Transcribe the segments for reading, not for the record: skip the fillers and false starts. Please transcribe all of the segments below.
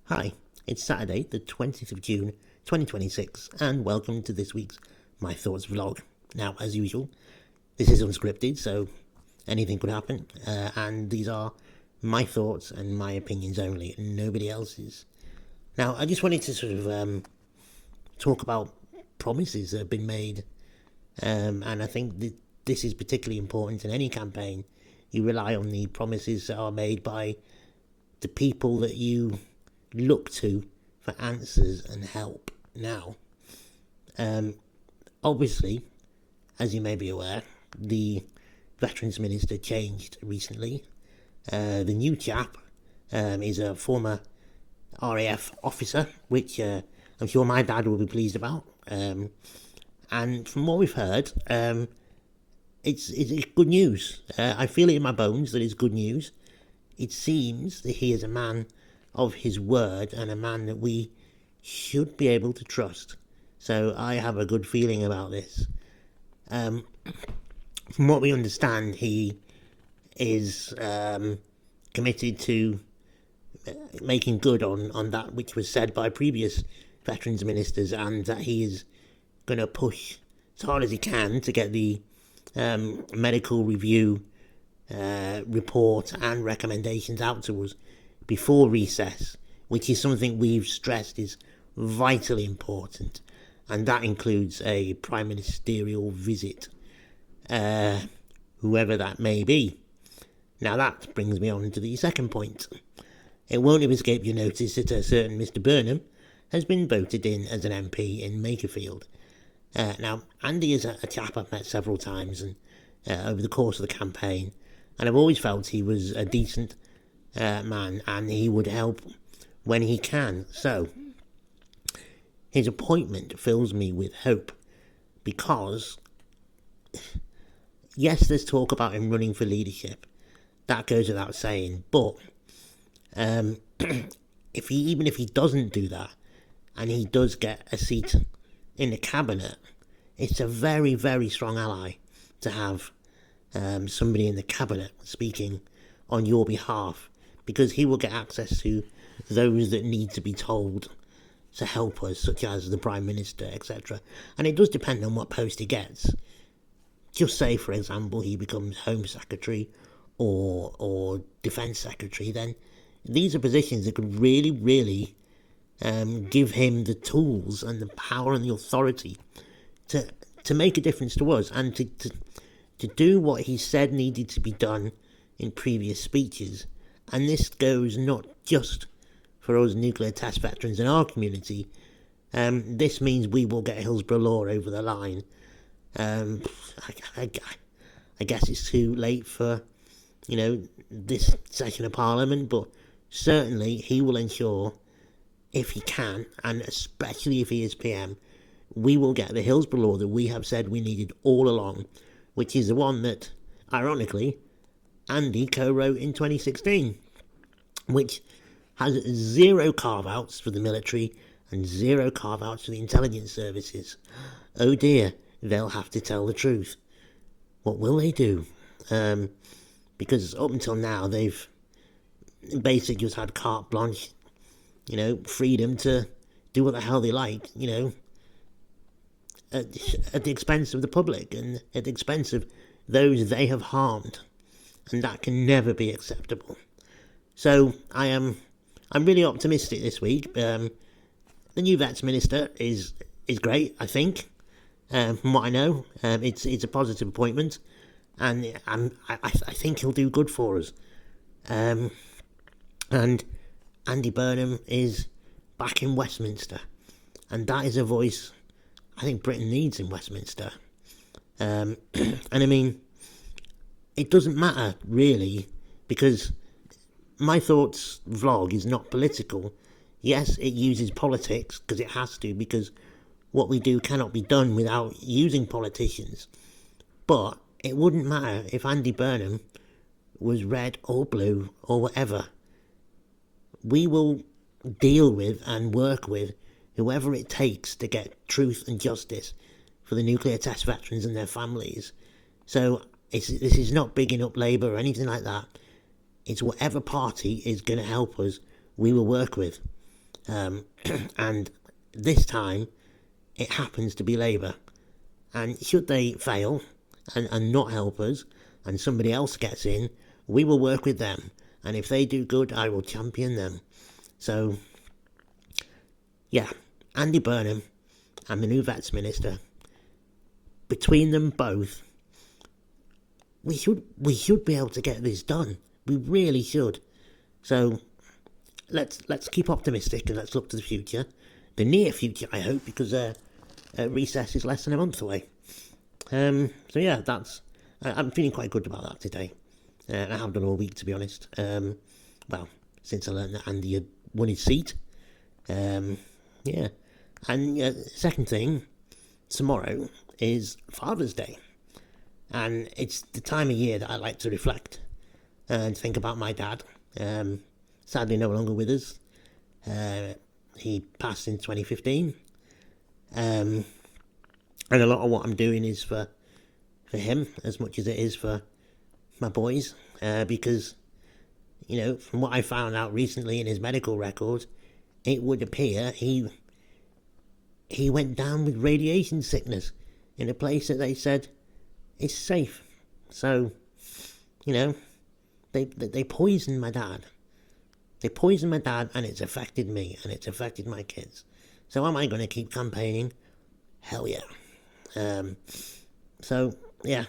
Hi, it's Saturday, the 20th of June, 2026, and welcome to this week's My Thoughts vlog. Now, as usual, this is unscripted, so anything could happen, and these are my thoughts and my opinions only, and nobody else's. Now, I just wanted to sort of talk about promises that have been made, and I think that this is particularly important in any campaign. You rely on the promises that are made by the people that you look to for answers and help. Now, obviously, as you may be aware, the Veterans Minister changed recently. The new chap is a former RAF officer, which I'm sure my dad will be pleased about. And from what we've heard, it's good news. I feel it in my bones that it's good news. It seems that he is a man of his word and a man that we should be able to trust. So I have a good feeling about this. From what we understand, he is committed to making good on that which was said by previous veterans ministers, and that he is going to push as hard as he can to get the medical review report and recommendations out to us before recess, which is something we've stressed is vitally important, and that includes a prime ministerial visit, whoever that may be. Now that brings me on to the second point. It won't have escaped your notice that a certain Mr. Burnham has been voted in as an MP in Makerfield. Now, Andy is a chap I've met several times and over the course of the campaign, and I've always felt he was a decent man, and he would help when he can. So his appointment fills me with hope, because yes, there's talk about him running for leadership, that goes without saying, but if he doesn't do that and he does get a seat in the cabinet, it's a very, very strong ally to have somebody in the cabinet speaking on your behalf, because he will get access to those that need to be told to help us, such as the Prime Minister, etc. And it does depend on what post he gets. Just say, for example, he becomes Home Secretary or Defence Secretary, then these are positions that could really, really give him the tools and the power and the authority to make a difference to us, and to do what he said needed to be done in previous speeches. And this goes not just for us nuclear test veterans in our community. This means we will get Hillsborough law over the line. I guess it's too late for, this session of Parliament, but certainly he will ensure, if he can, and especially if he is PM, we will get the Hillsborough law that we have said we needed all along, which is the one that, ironically, Andy co-wrote in 2016, which has zero carve-outs for the military and zero carve-outs for the intelligence services. Oh dear, they'll have to tell the truth. What will they do? Because up until now, they've basically just had carte blanche, freedom to do what the hell they like, at the expense of the public and at the expense of those they have harmed. And that can never be acceptable. So I'm really optimistic this week. The new Vets Minister is great, I think. From what I know, it's a positive appointment, and I think he'll do good for us. And Andy Burnham is back in Westminster, and that is a voice I think Britain needs in Westminster. And I mean, it doesn't matter, really, because my thoughts vlog is not political. Yes, it uses politics, because it has to, because what we do cannot be done without using politicians. But it wouldn't matter if Andy Burnham was red or blue or whatever. We will deal with and work with whoever it takes to get truth and justice for the nuclear test veterans and their families. So this is not bigging up Labour or anything like that. It's whatever party is going to help us, we will work with. And this time it happens to be Labour. And should they fail and not help us, and somebody else gets in, we will work with them. And if they do good, I will champion them. So, yeah, Andy Burnham and the new Vets Minister, between them both, we should be able to get this done. We really should. So let's keep optimistic and let's look to the future, the near future, I hope, because recess is less than a month away. So yeah, I'm feeling quite good about that today. I have done all week, to be honest. Well, since I learned that Andy had won his seat. Yeah. And second thing, tomorrow is Father's Day. And it's the time of year that I like to reflect and think about my dad. Sadly no longer with us. He passed in 2015. And a lot of what I'm doing is for him as much as it is for my boys. Because, from what I found out recently in his medical record, it would appear he went down with radiation sickness in a place that they said is safe. So, they poisoned my dad. They poisoned my dad, and it's affected me, and it's affected my kids. So am I going to keep campaigning? Hell yeah. So, yeah.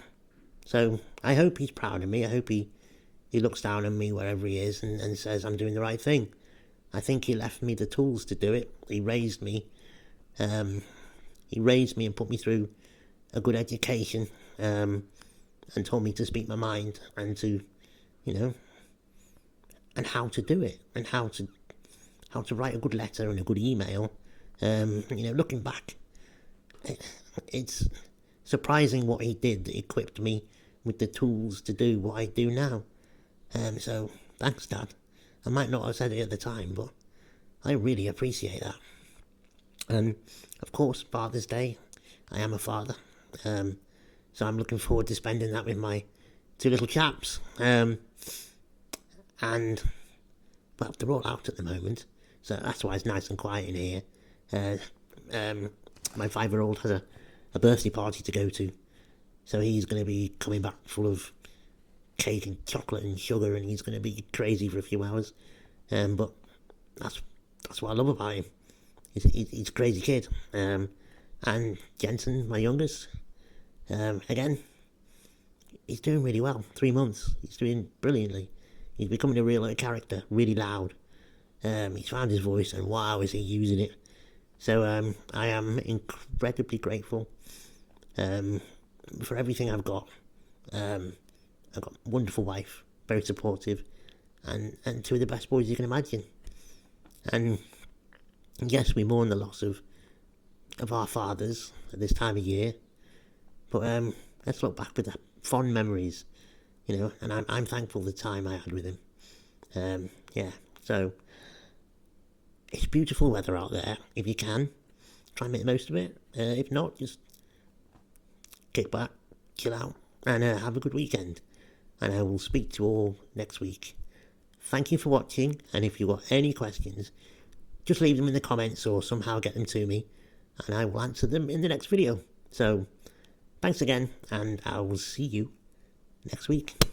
So I hope he's proud of me. I hope he looks down on me wherever he is and says I'm doing the right thing. I think he left me the tools to do it. He raised me. He raised me and put me through a good education, and told me to speak my mind and to, and how to do it, and how to write a good letter and a good email. Looking back, it's surprising what he did that equipped me with the tools to do what I do now. So thanks, Dad. I might not have said it at the time, but I really appreciate that. And of course, Father's Day, I am a father. So I'm looking forward to spending that with my two little chaps. And, well, they're all out at the moment, so that's why it's nice and quiet in here. My 5-year-old has a birthday party to go to, so he's going to be coming back full of cake and chocolate and sugar, and he's going to be crazy for a few hours. But that's what I love about him. He's a crazy kid. And Jensen, my youngest, again, he's doing really well. 3 months, he's doing brilliantly. He's becoming a real character, really loud. He's found his voice, and wow, is he using it. So I am incredibly grateful for everything I've got. I've got a wonderful wife, very supportive, and two of the best boys you can imagine. And yes, we mourn the loss of our fathers at this time of year, but let's look back with the fond memories, and I'm thankful for the time I had with him. Yeah, so it's beautiful weather out there. If you can, try and make the most of it. If not, just kick back, chill out, and have a good weekend. And I will speak to you all next week. Thank you for watching, and if you've got any questions, just leave them in the comments or somehow get them to me, and I will answer them in the next video. So, thanks again, and I will see you next week.